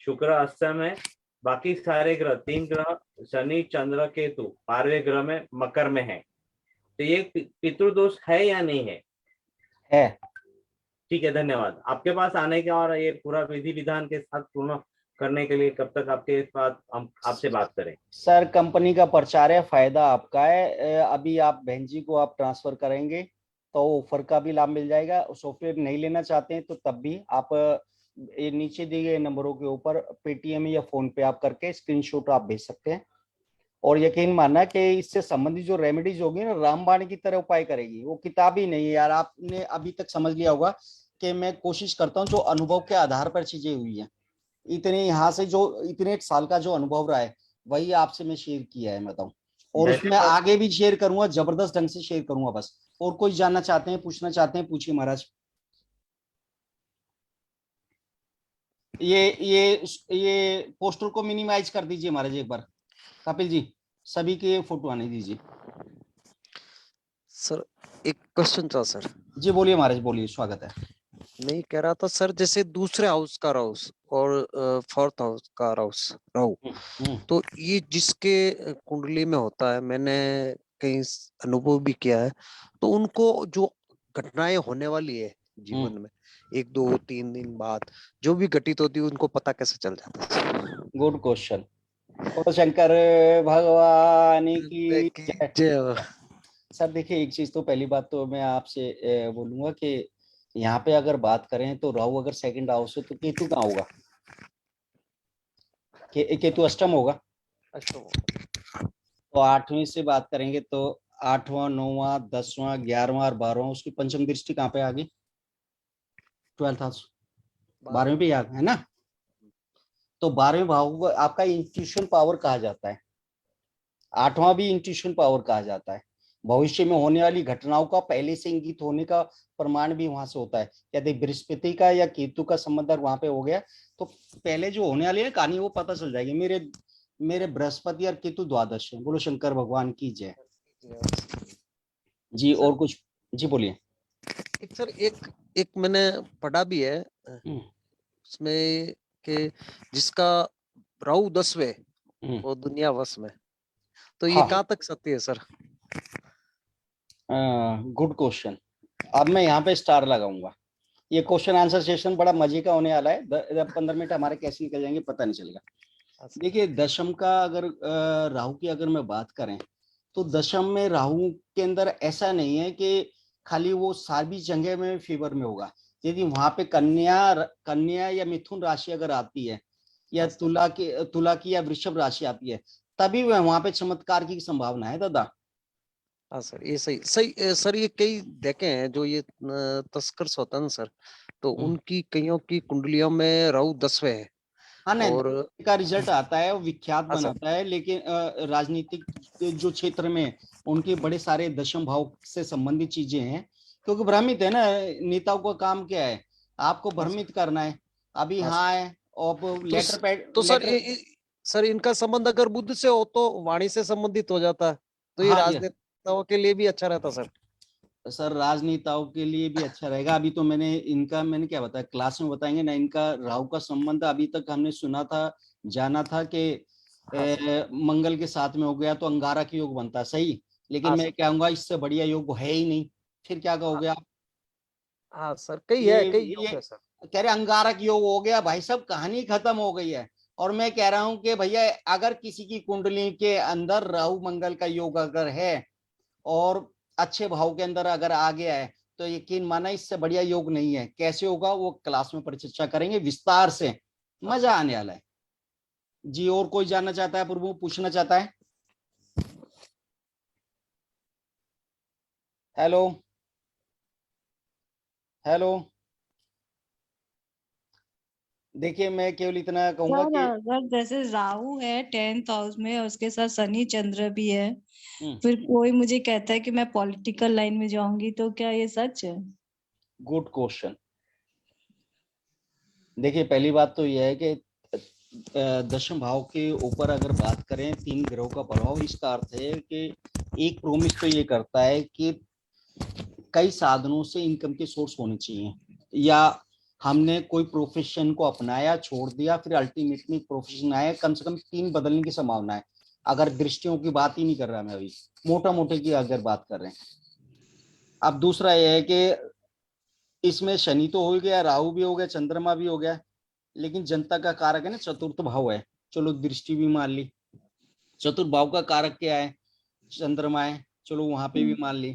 शुक्र अष्टम है, बाकी सारे ग्रह, 3 ग्रह शनि चंद्र केतु 12वें ग्रह में मकर में है। तो ये पितृदोष है या नहीं है? है। ठीक है, धन्यवाद आपके पास आने के और ये पूरा विधि विधान के साथ पूर्ण करने के लिए। कब तक आपके पास हम आपसे बात करें? सर कंपनी का प्रचार है, फायदा आपका है। अभी आप बहन जी को आप ट्रांसफर करेंगे तो ऑफर का भी लाभ मिल जाएगा। सॉफ्टवेयर नहीं लेना चाहते हैं तो तब भी आप ये नीचे दिए गए नंबरों के ऊपर पेटीएम या फोन पे आप करके स्क्रीनशॉट आप भेज सकते हैं। और यकीन मानना कि इससे संबंधित जो रेमेडीज होगी ना, रामबाण की तरह उपाय करेगी। वो किताब ही नहीं है यार, आपने अभी तक समझ लिया होगा कि मैं कोशिश करता हूँ जो अनुभव के आधार पर चीजें हुई है, इतने यहाँ से जो इतने साल का जो अनुभव रहा है वही आपसे मैं शेयर किया है बताऊं। और उसमें धन्यवाद। आगे भी शेयर करूंगा, जबरदस्त ढंग से शेयर करूंगा बस। और कोई जानना चाहते हैं, पूछना चाहते हैं, पूछिए महाराज। ये पोस्टर को मिनिमाइज कर दीजिए महाराज एक बार, कपिल जी सभी के फोटो आने दीजिए। सर एक क्वेश्चन था सर। जी बोलिए महाराज, बोलिए, स्वागत है। नहीं कह रहा था सर, जैसे दूसरे हाउस का राउस और फोर्थ हाउस का राउस राहु, तो ये जिसके कुंडली में होता है, मैंने कहीं अनुभव भी किया है, तो उनको जो घटनाएं होने वाली है जीवन में 1 2 3 दिन बाद जो भी घटित होती है उनको पता कैसे चल जाता है? Good question. और शंकर भगवान की जय। जय। सर देखिए, एक चीज तो पहली बात तो मैं आपसे बोलूंगा कि यहाँ पे अगर बात करें तो राहु अगर सेकंड हाउस है तो केतु कहाँ होगा? केतु अष्टम होगा। तो 8वीं से बात करेंगे तो 8वां 9वां 10वां 11वां और 12वां, उसकी पंचम दृष्टि कहाँ पे आ गई? 12th हाउस, 12वें पे आ है ना। तो 12वें भाव को आपका इंट्यूशन पावर कहा जाता है, 8वां भी इंट्यूशन पावर कहा जाता है। भविष्य में होने वाली घटनाओं का पहले से इंगित होने का प्रमाण भी वहां से होता है। यदि बृहस्पति का या केतु का संबंध वहां पे हो गया तो पहले जो होने वाली है कहानी वो पता चल जाएगी। मेरे मेरे बृहस्पति और केतु द्वादश है। बोलो शंकर भगवान की जय। जी और कुछ? जी बोलिए। एक सर एक मैंने पढ़ा भी है उसमें कि जिसका राहु 10वें वो दुनिया वश में, तो ये कहाँ तक सत्य है सर? Good question. अब मैं यहाँ पे स्टार लगाऊंगा। ये क्वेश्चन आंसर सेशन बड़ा मजे का होने वाला है। 15 मिनट हमारे कैसे निकल जाएंगे पता नहीं चलेगा। देखिए दशम का अगर राहु की अगर मैं बात करें तो दशम में राहु के अंदर ऐसा नहीं है कि खाली वो सारी जगह में फेवर में होगा। यदि वहां पे कन्या या मिथुन राशि अगर आती है या तुला की या वृषभ राशि आती है तभी वहां पे चमत्कार की संभावना है दादा। हाँ सर, ये सही सही सर। ये कई देखे हैं जो ये तस्कर स्वतंत्र सर, तो उनकी कईयों की कुंडलियों में राहु 10वें है। हाँ नहीं, और का रिजल्ट आता है वो विख्यात बनाता है, लेकिन राजनीतिक जो क्षेत्र में उनके बड़े सारे दशम भाव से संबंधित चीजें हैं। क्योंकि भ्रमित है ना, नेताओं का काम क्या है? आपको भ्रमित करना है। अभी हाँ है और लेटर पैड तो सर इनका संबंध अगर बुध से हो तो वाणी से संबंधित हो जाता है, तो ये हाँ राजनेताओं के लिए भी अच्छा रहता सर। सर राजनेताओं के लिए भी अच्छा रहेगा। अभी तो मैंने क्या बताया, क्लास में बताएंगे ना। इनका राहु का संबंध अभी तक हमने सुना था, जाना था कि मंगल के साथ में हो गया तो अंगारक योग बनता है, सही। लेकिन मैं कहूंगा इससे बढ़िया योग है ही नहीं। फिर क्या कहोगे आप? हाँ सर, कई है, कई योग है सर। कह रहे अंगारक योग हो गया, भाई साहब कहानी खत्म हो गई है। और मैं कह रहा हूं कि भैया अगर किसी की कुंडली के अंदर राहु मंगल का योग अगर है और अच्छे भाव के अंदर अगर आ गया है तो यकीन माना इससे बढ़िया योग नहीं है। कैसे होगा वो क्लास में परिचर्चा करेंगे विस्तार से, मजा आने वाला है। जी और कोई जानना चाहता है, प्रभु पूछना चाहता है? Hello hello. देखिए मैं केवल इतना कहूंगा कि अगर जैसे राहु है 10th हाउस में और उसके साथ शनि चंद्र भी है, फिर कोई मुझे कहता है कि मैं पॉलिटिकल लाइन में जाऊंगी, तो क्या ये सच है? Good question. देखिए पहली बात तो यह है कि दशम भाव के ऊपर अगर बात करें 3 ग्रहों का प्रभाव, इसका अर्थ है कि एक प्रोमिस तो ये करता है कि कई साधनों से इनकम के सोर्स होने चाहिए, या हमने कोई प्रोफेशन को अपनाया, छोड़ दिया, फिर अल्टीमेटली प्रोफेशन आया, कम से कम 3 बदलने की संभावना है। अगर दृष्टियों की बात ही नहीं कर रहा मैं, अभी मोटा मोटे की अगर बात कर रहे हैं। अब दूसरा यह है कि इसमें शनि तो हो गया, राहु भी हो गया, चंद्रमा भी हो गया, लेकिन जनता का कारक है ना, चतुर्थ भाव है। चलो दृष्टि भी मान ली, चतुर्थ भाव का कारक क्या है, चंद्रमा है, चलो वहां पे भी मान ली,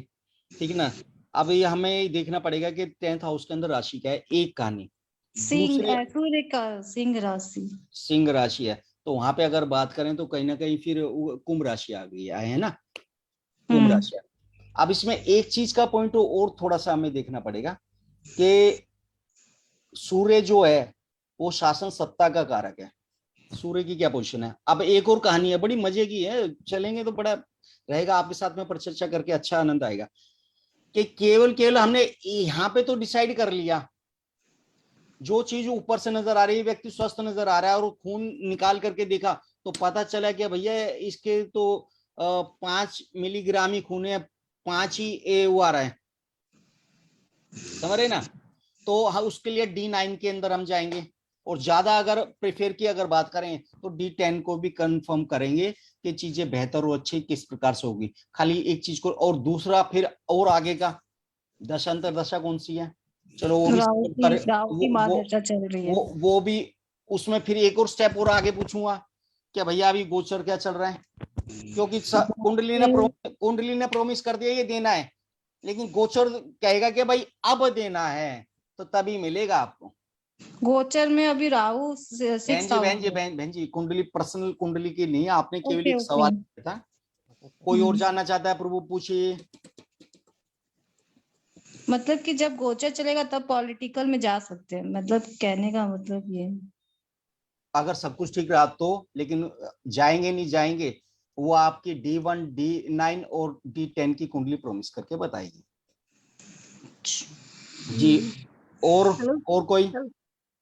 ठीक ना। अब ये हमें देखना पड़ेगा कि 10th हाउस के अंदर राशि क्या है, एक कहानी। दूसरे सूर्य का सिंह राशि, सिंह राशि है, तो वहां पे अगर बात करें तो कहीं ना कहीं फिर कुंभ राशि आ गई है ना, कुंभ राशि है। अब इसमें एक चीज का पॉइंट और थोड़ा सा हमें देखना पड़ेगा कि सूर्य जो है वो शासन सत्ता का कारक है। सूर्य की क्या पोजीशन है। अब एक और कहानी है, बड़ी मजे की है, चलेंगे तो बड़ा रहेगा आपके साथ में, पर चर्चा करके अच्छा आनंद आएगा कि केवल हमने यहाँ पे तो डिसाइड कर लिया, जो चीज ऊपर से नजर आ रही है, व्यक्ति स्वस्थ नजर आ रहा है, और खून निकाल करके देखा तो पता चला कि भैया इसके तो 5 मिलीग्राम ही खून है, 5 ही वो आ रहा है, समझ रहे ना। तो उसके लिए D9 के अंदर हम जाएंगे, और ज्यादा अगर प्रेफर की अगर बात करें तो D10 को भी कंफर्म करेंगे कि चीजें बेहतर और अच्छी किस प्रकार से होगी। खाली एक चीज को, और दूसरा फिर और आगे का दशांतर दशा कौन सी है, चलो वो भी राहु की महादशा चल रही है। वो भी, उसमें फिर एक और स्टेप और आगे पूछूंगा क्या भैया अभी गोचर क्या चल रहा है, क्योंकि कुंडली ने प्रॉमिस कर दिया ये देना है, लेकिन गोचर कहेगा कि भाई अब देना है, तो तभी मिलेगा आपको। गोचर में अभी राहु बहन जी कुंडली पर्सनल कुंडली की नहीं, आपने केवल एक सवाल किया था। कोई और जानना चाहता है प्रभु, पूछिए। मतलब कि जब गोचर चलेगा तब पॉलिटिकल में जा सकते हैं, मतलब कहने का मतलब ये, अगर सब कुछ ठीक रहा तो, लेकिन जाएंगे नहीं जाएंगे वो आपकी D1 D9 और D10 की कुंडली प्रॉमिस करके बताएगी जी। और कोई?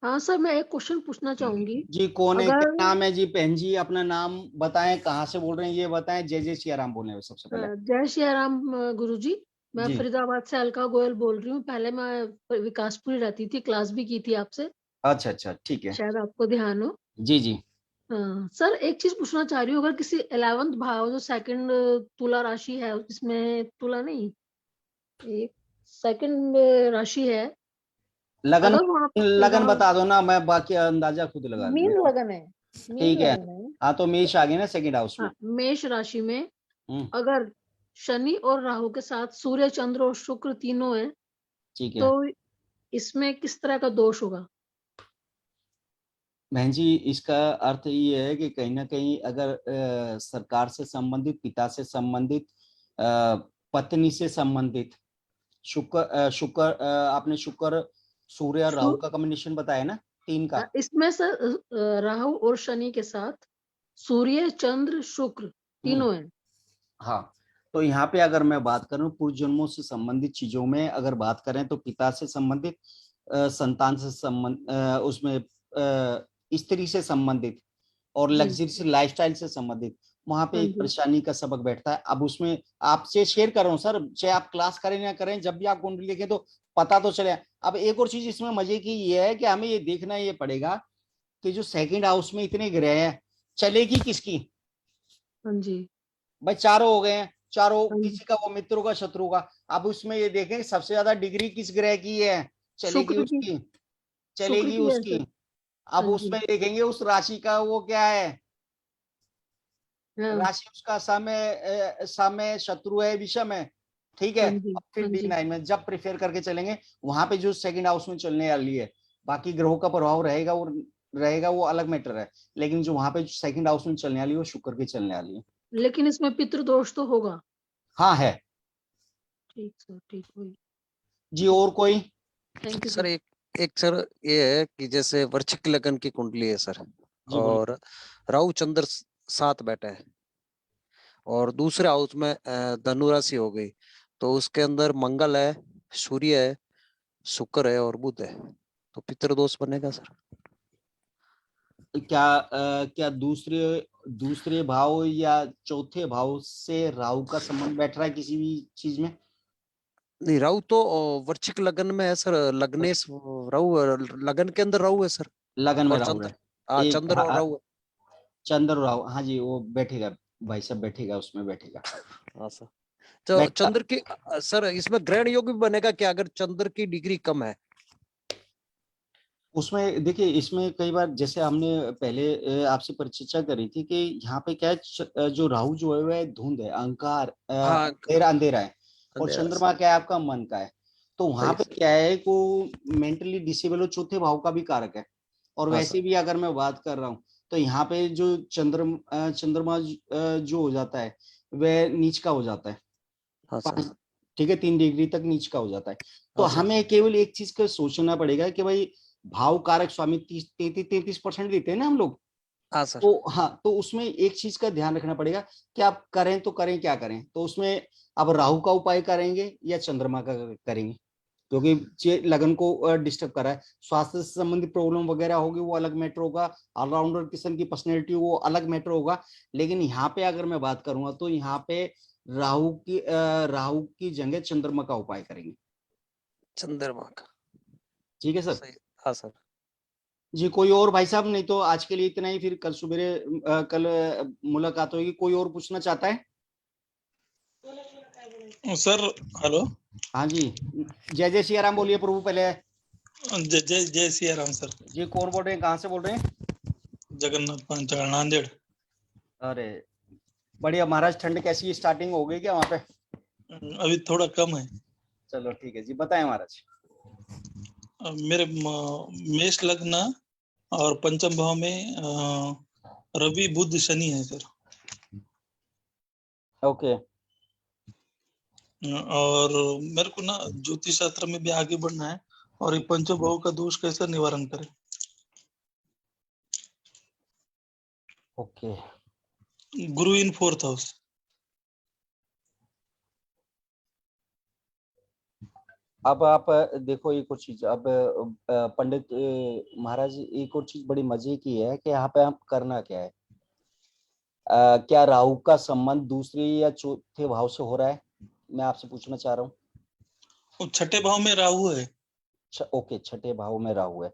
हाँ सर, मैं एक क्वेश्चन पूछना चाहूंगी जी कौन है, अगर क्या नाम है जी? बहन जी अपना नाम बताएं, कहाँ से बोल रहे हैं ये बताएं। जय जय सिया राम बोले सबसे पहले। जय श्री राम गुरुजी, मैं जी फरीदाबाद से अलका गोयल बोल रही हूँ। पहले मैं विकासपुरी रहती थी, क्लास भी की थी आपसे, अच्छा अच्छा ठीक है, शायद आपको ध्यान हो। जी जी। हाँ सर, एक चीज पूछना चाह रही हूँ, अगर किसी 11th भाव जो सेकंड तुला राशि है, इसमें तुला नहीं, एक सेकंड राशि है, लगन, अगर वहाँ लगन वहाँ बता दो ना, मैं बाकी अंदाजा खुद लगा मीन लूंगा। लगन है, मीन ठीक है, लगन है, हाँ तो मेष आ गए ना सेकंड हाउस में। हाँ मेष राशि में हम्म, अगर शनि और राहु के साथ सूर्य चंद्र और शुक्र तीनों है, ठीक है। तो इसमें किस तरह का दोष होगा? बहन जी इसका अर्थ ये है कि कहीं ना कहीं अगर सरकार से संबंधित, पिता से संबंधित, पत्नी से संबंधित, आपने शुक्र सूर्य और राहु का कॉम्बिनेशन बताया ना, 3 का। इसमें से राहु और शनि के साथ सूर्य चंद्र शुक्र तीनों है। हाँ, तो यहाँ पे अगर मैं बात करूं पूर्व जन्मों से संबंधित चीजों में अगर बात करें तो पिता से संबंधित, संतान से संबंध, उसमें स्त्री से संबंधित और लग्जरी लाइफस्टाइल से संबंधित, वहां पे एक परेशानी का सबक बैठता है। अब उसमें आपसे शेयर कर रहा हूँ सर, चाहे आप क्लास करें ना करें, जब भी आप कुंडली देखें तो पता तो चले। अब एक और चीज इसमें मजे की ये है कि हमें ये देखना ये पड़ेगा कि जो सेकंड हाउस में इतने ग्रह हैं, चलेगी किसकी। हाँ जी भाई चारों हो गए हैं, चारों किसी का वो मित्रों का शत्रु का। अब उसमें ये देखें सबसे ज्यादा डिग्री किस ग्रह की है, चलेगी शुक्र की, उसकी, शुक्र चलेगी की है उसकी। सर। अब हाँ जी उसमें देखेंगे उस राशि का वो क्या है, हाँ राशि उसका समय समय शत्रु है, विषम है, ठीक है। हाँ जी और फिर हाँ जी। D9 में जब प्रिफेयर करके चलेंगे, वहां पे जो सेकंड हाउस में चलने वाली है, बाकी ग्रहों का प्रभाव रहेगा वो अलग मैटर है, लेकिन जो वहां पे सेकंड हाउस में चलने वाली है वो शुक्र की चलने वाली है। लेकिन इसमें पितृदोष तो होगा। हाँ है ठीक सर, ठीक हुई। जी। और कोई? Thank you sir sir. एक सर ये है कि जैसे वृश्चिक लगन की कुंडली है सर, जी बोलिए। और राहु चंद्र साथ बैठा है, और दूसरे हाउस में धनु राशि हो गई, तो उसके अंदर मंगल है, सूर्य है, शुक्र है और बुध है, तो पितृदोष बनेगा सर। क्या दूसरे दूसरे भाव या चौथे भाव से राहु का संबंध बैठ रहा है किसी भी चीज में? नहीं, राहु तो वृश्चिक लगन में है सर, लग्नेश राहु, लगन के अंदर राहु है सर, लगन में और राहु चंद्र, है। हाँ एक चंद्र और राहु। चंद्र राहु, हाँ जी, वो बैठेगा भाई साहब, बैठेगा, उसमें बैठेगा। हाँ सर, तो बैठता चंद्र की सर इसमें ग्रहण योग भी बनेगा क्या अगर चंद्र की डिग्री कम है? उसमें देखिए, इसमें कई बार जैसे हमने पहले आपसे परिचर्चा करी थी कि यहाँ पे क्या है, जो राहु जो है वह धुंध है, अहंकार, हाँ, अंधेरा अंधेरा है, और अंधेरा चंद्रमा क्या है, आपका मन का है। तो वहां सही पे सर। क्या है को मेंटली डिसेबल हो, चौथे भाव का भी कारक है। और हाँ वैसे सर। भी अगर मैं बात कर रहा हूँ, तो यहाँ पे जो चंद्रमा जो हो जाता है वह नीच का हो जाता है। हाँ सर। 5, ठीक है, 3 डिग्री तक नीच का हो जाता है। तो हाँ सर। हमें केवल एक चीज का सोचना पड़ेगा कि भाई भाव कारक स्वामी 33% देते हैं ना हम लोग। हाँ सर। तो हाँ, तो उसमें एक चीज का ध्यान रखना पड़ेगा कि आप करें तो करें, क्या करें, तो उसमें अब राहु का उपाय करेंगे या चंद्रमा का करेंगे, क्योंकि ये लगन को डिस्टर्ब कर रहा है। स्वास्थ्य से संबंधित प्रॉब्लम वगैरह होगी वो अलग मैटर होगा, ऑलराउंडर किस्म की पर्सनैलिटी वो अलग मैटर होगा। लेकिन यहाँ पे अगर मैं बात करूंगा तो यहाँ पे राहु की जगह चंद्रमा का उपाय करेंगे। चंद्रमा का, ठीक है सर। सही। हाँ सर। जी, कोई और भाई साहब? नहीं तो आज के लिए इतना ही, फिर कल सुबह कल मुलाकात होगी। कोई और पूछना चाहता है? Sir hello. हाँ जी, जय जय सिया राम बोलिए प्रभु पहले। जय जय जय सिया राम सर। जी, कौन बोल रहे हैं, कहाँ से बोल रहे हैं? जगन्नाथ पांचाल नांदेड़। अरे बढ़िया महाराज, ठंड कैसी स्टार्टिंग हो गई क्या वहाँ पे? अभी थोड़ा कम है। चलो ठीक है जी, बताएं महाराज। मेरे मेष लग्न और पंचम भाव में रवि बुध शनि है सर। ओके। और मेरे को ना ज्योतिष शास्त्र में भी आगे बढ़ना है, और ये पंचम भाव का दोष कैसे निवारण करें? ओके। गुरु इन 4th हाउस। अब आप देखो एक और चीज, अब पंडित महाराज, एक और चीज बड़ी मजे की है कि यहाँ पे आप करना क्या है, क्या राहु का संबंध दूसरे या चौथे भाव से हो रहा है? मैं आपसे पूछना चाह रहा हूँ। छठे भाव में राहु है। ओके, छठे भाव में राहु है।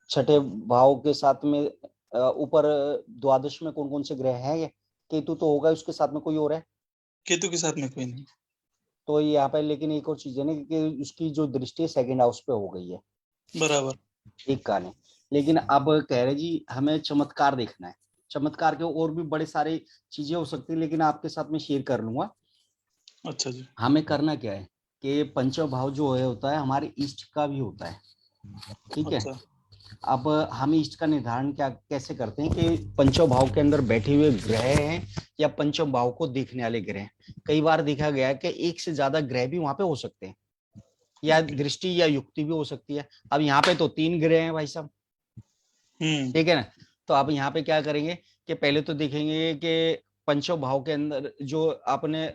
छठे भाव के साथ में ऊपर द्वादश में कौन कौन से ग्रह हैं? केतु तो होगा, उसके साथ में कोई और है? केतु के साथ में कोई नहीं। तो यहाँ पे लेकिन एक और चीज है ना कि उसकी जो दृष्टि सेकंड हाउस पे हो गई है। बराबर। एक का नहीं, लेकिन अब कह रहे जी हमें चमत्कार देखना है। चमत्कार के और भी बड़े सारे चीजें हो सकती है, लेकिन आपके साथ में शेयर कर लूंगा। अच्छा जी। हमें करना क्या है कि पंचम भाव जो है होता है हमारे इष्ट का भी होता है, ठीक है। अच्छा। अब हम इष्ट का निर्धारण क्या कैसे करते हैं कि पंचम भाव के अंदर बैठे हुए ग्रह हैं या पंचम भाव को देखने वाले ग्रह। कई बार देखा गया है कि एक से ज्यादा ग्रह भी वहां पे हो सकते हैं, या दृष्टि या युक्ति भी हो सकती है। अब यहाँ पे तो 3 ग्रह हैं भाई साहब, ठीक है ना। तो आप यहाँ पे क्या करेंगे कि पहले तो देखेंगे कि पंचम भाव के अंदर जो आपने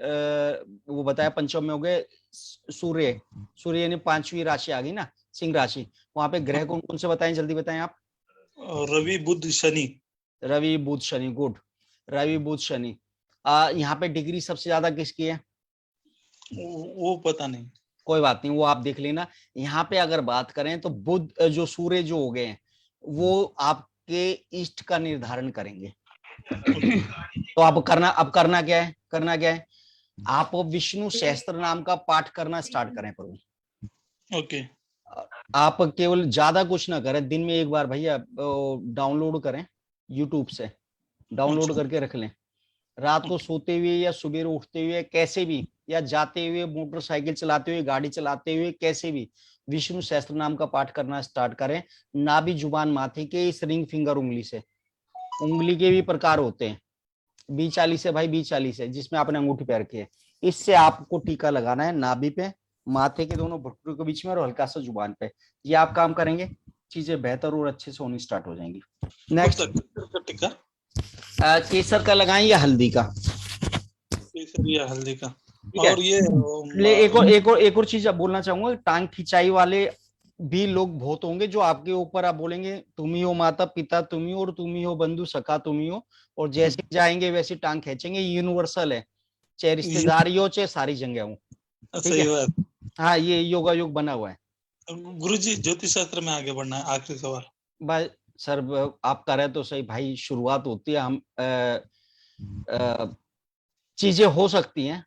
वो बताया, पंचम में हो गए सूर्य। सूर्य यानी 5वीं राशि आ गई ना, सिंह राशि। वहां पे ग्रह कौन कौन से बताएं, जल्दी बताएं आप। रवि बुध शनि। रवि बुध शनि, गुड। रवि बुध शनि। यहाँ पे डिग्री सबसे ज्यादा किसकी है? वो पता नहीं। कोई बात नहीं, वो आप देख लेना। यहाँ पे अगर बात करें तो बुध जो सूर्य जो हो गए हैं वो आपके इष्ट का निर्धारण करेंगे। तो अब करना क्या है, आप विष्णु सहस्त्र नाम का पाठ करना स्टार्ट करें प्रभु। ओके। आप केवल ज्यादा कुछ ना करें, दिन में एक बार भैया डाउनलोड करें, यूट्यूब से डाउनलोड करके रख लें। रात को सोते हुए या सुबह उठते हुए कैसे भी, या जाते हुए, मोटरसाइकिल चलाते हुए, गाड़ी चलाते हुए, कैसे भी विष्णु सहस्त्र नाम का पाठ करना स्टार्ट करें। नाभि जुबान माथे के इस रिंग फिंगर उंगली से। उंगली के भी प्रकार होते हैं, 20-40 है भाई, 20-40 है जिसमें आपने अंगूठी पैर की है। इससे आपको टीका लगाना है नाभि पे, माथे के दोनों भुटकों के बीच में और हल्का सा जुबान पे। ये आप काम करेंगे, चीजें बेहतर और अच्छे से होनी स्टार्ट हो जाएंगी। नेक्स्ट, टीका केसर का लगाएं या हल्दी का? केसर या हल्दी का। है। और ये एक और चीज बोलना चाहूंगा, टांग खिंचाई वाले भी लोग बहुत होंगे जो आपके ऊपर आप बोलेंगे तुम ही हो माता पिता, तुम ही हो, और तुम ही हो बंधु सखा, तुम ही हो, और जैसे जाएंगे वैसे टांग खींचेंगे। यूनिवर्सल है, चाहे रिश्तेदारी हो चाहे सारी जगह हो। सही बात। हाँ, ये योगा योग बना हुआ है। गुरुजी ज्योतिष शास्त्र में आगे बढ़ना है, आखिरी सवाल। भाई सर, आप कर रहे तो सही भाई, शुरुआत होती है, हम चीजें हो सकती हैं,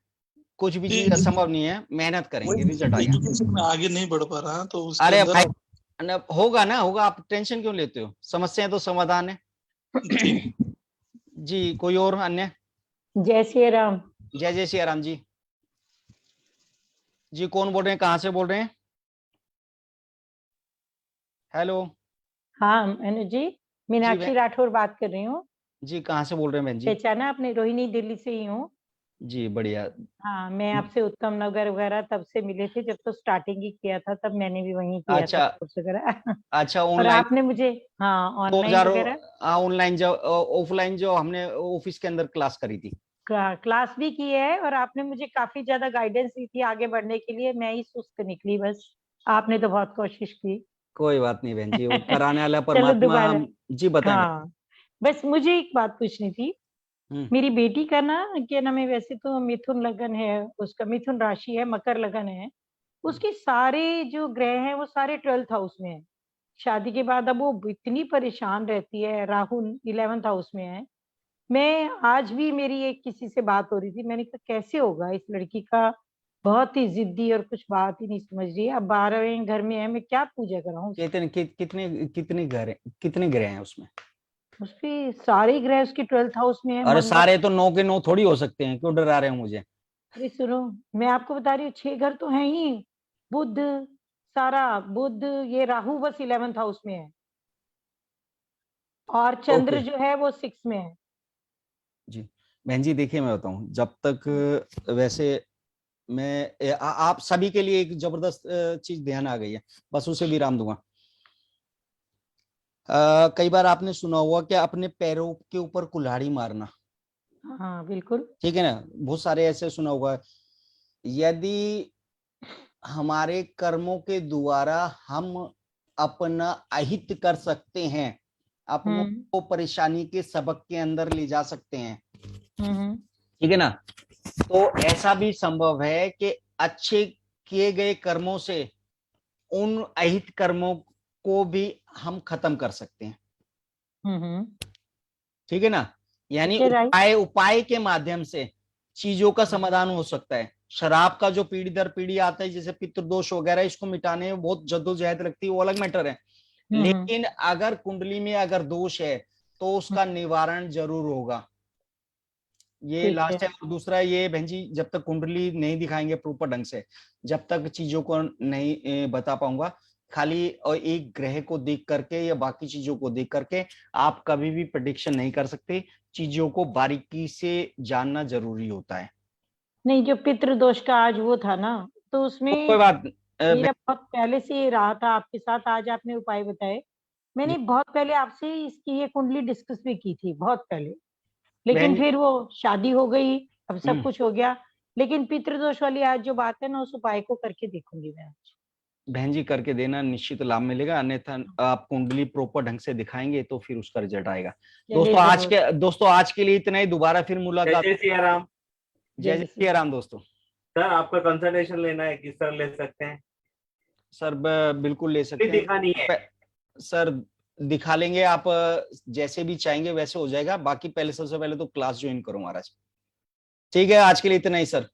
कुछ भी चीज असंभव नहीं है, मेहनत करेंगे रिजल्ट आएगा। एजुकेशन में आगे नहीं बढ़ पा रहा तो उसके अरे अंदर भाई होगा ना, होगा, आप टेंशन क्यों लेते हो, समस्याएं तो समाधान है। ठीक। जी, कोई और अन्य? जय श्री राम। जय जय श्री राम जी। जी कौन बोल रहे हैं, कहाँ से बोल रहे हैं? हेलो हाँ मैंने जी, मीनाक्षी राठौर बात कर रही हूँ। जी, कहाँ से बोल रहे हैं बहन जी? पहचाना आपने? रोहिणी दिल्ली से ही हूँ। जी बढ़िया। हाँ, मैं आपसे उत्तम नगर वगैरह तब से मिले थे जब तो स्टार्टिंग ही किया था, तब मैंने भी वहीं किया अच्छा, था कोर्स वगैरह। अच्छा और ऑनलाइन आपने मुझे, हाँ ऑनलाइन 2000 वगैरह ऑनलाइन जो ऑफलाइन जो हमने ऑफिस के अंदर क्लास करी थी, क्लास भी की है, और आपने मुझे काफी ज्यादा गाइडेंस दी थी आगे बढ़ने के लिए। मैं ही सुस्त निकली बस, आपने तो बहुत कोशिश की। कोई बात नहीं बहन जी, वो कराने वाला चलो परमात्मा। दोबारा। जी बताएं। हाँ, बस मुझे एक बात पूछनी थी। मेरी बेटी का ना, क्या नाम है, वैसे तो मिथुन लगन है उसका, मिथुन राशि है, मकर लगन है। उसके सारे जो ग्रह हैं वो सारे 12th हाउस में है। शादी के बाद अब वो इतनी परेशान रहती है, राहु 11th हाउस में है। मैं आज भी, मेरी एक किसी से बात हो रही थी, मैंने कहा कैसे होगा इस लड़की का, बहुत ही जिद्दी और कुछ बात ही नहीं समझ रही है। अब 12वें घर में है, मैं क्या पूजा कराऊं? कितने कितने घर हैं, कितने ग्रह हैं उसमें? उसके सारे ग्रह उसके 12th हाउस में है। अरे मंगल, सारे तो 9 के 9 थोड़ी हो सकते हैं, क्यों डरा रहे हो मुझे? अरे सुनो, मैं आपको बता रही हूँ 6 घर तो है ही। बुध, सारा बुध, ये राहु बस 11th हाउस में है, और चंद्र ओके जो है वो 6 में है। जी। बहन जी देखिए, मैं बताऊं, जब तक वैसे मैं आप सभी के लिए एक जबरदस्त चीज ध्यान आ गई है, बस उसे विराम दूंगा। कई बार आपने सुना होगा कि अपने पैरों के ऊपर कुल्हाड़ी मारना, हाँ बिल्कुल। ठीक है ना, बहुत सारे ऐसे सुना होगा। यदि हमारे कर्मों के द्वारा हम अपना अहित कर सकते हैं, अपनों को परेशानी के सबक के अंदर ले जा सकते हैं, ठीक है ना, तो ऐसा भी संभव है कि अच्छे किए गए कर्मों से उन अहित कर्मों को भी हम खत्म कर सकते हैं, ठीक है ना। यानी उपाय उपाय के माध्यम से चीजों का समाधान हो सकता है। शराब का जो पीढ़ी दर पीढ़ी आता है, जैसे पितृदोष वगैरह, इसको मिटाने में बहुत जद्दोजहद लगती है, वो अलग मैटर है। लेकिन अगर कुंडली में अगर दोष है तो उसका निवारण जरूर होगा। ये लास्ट है। और दूसरा ये बहन जी, जब तक कुंडली नहीं दिखाएंगे प्रॉपर ढंग से, जब तक चीजों को नहीं बता पाऊंगा, खाली और एक ग्रह को देख करके या बाकी चीजों को देख करके आप कभी भी प्रेडिक्शन नहीं कर सकते। चीजों को बारीकी से जानना जरूरी होता है। नहीं, जो पितृदोष का आज वो था ना, तो उसमें कोई बात मेरा बहुत पहले से रहा था आपके साथ। आज आपने उपाय बताए, मैंने बहुत पहले आपसे इसकी ये कुंडली डिस्कस भी की थी बहुत पहले, लेकिन फिर वो शादी हो गई, अब सब कुछ हो गया। लेकिन पितृदोष वाली आज जो बात है ना, उस उपाय को करके देखूंगी मैं आज। बहन जी करके देना, निश्चित लाभ मिलेगा, अन्यथा आप कुंडली प्रॉपर ढंग से दिखाएंगे तो फिर उसका रिजल्ट आएगा। दोस्तों आज के लिए इतना ही, दोबारा फिर मुलाकात। जय सिया राम। जय जय सिया राम दोस्तों। सर आपका कंसल्टेशन लेना है, किस तरह ले सकते हैं? सर बिल्कुल ले सकते हैं। दिखानी है सर, दिखा लेंगे, आप जैसे भी चाहेंगे वैसे हो जाएगा। बाकी पहले सबसे पहले तो क्लास ज्वाइन करो महाराज। ठीक है, आज के लिए इतना ही सर।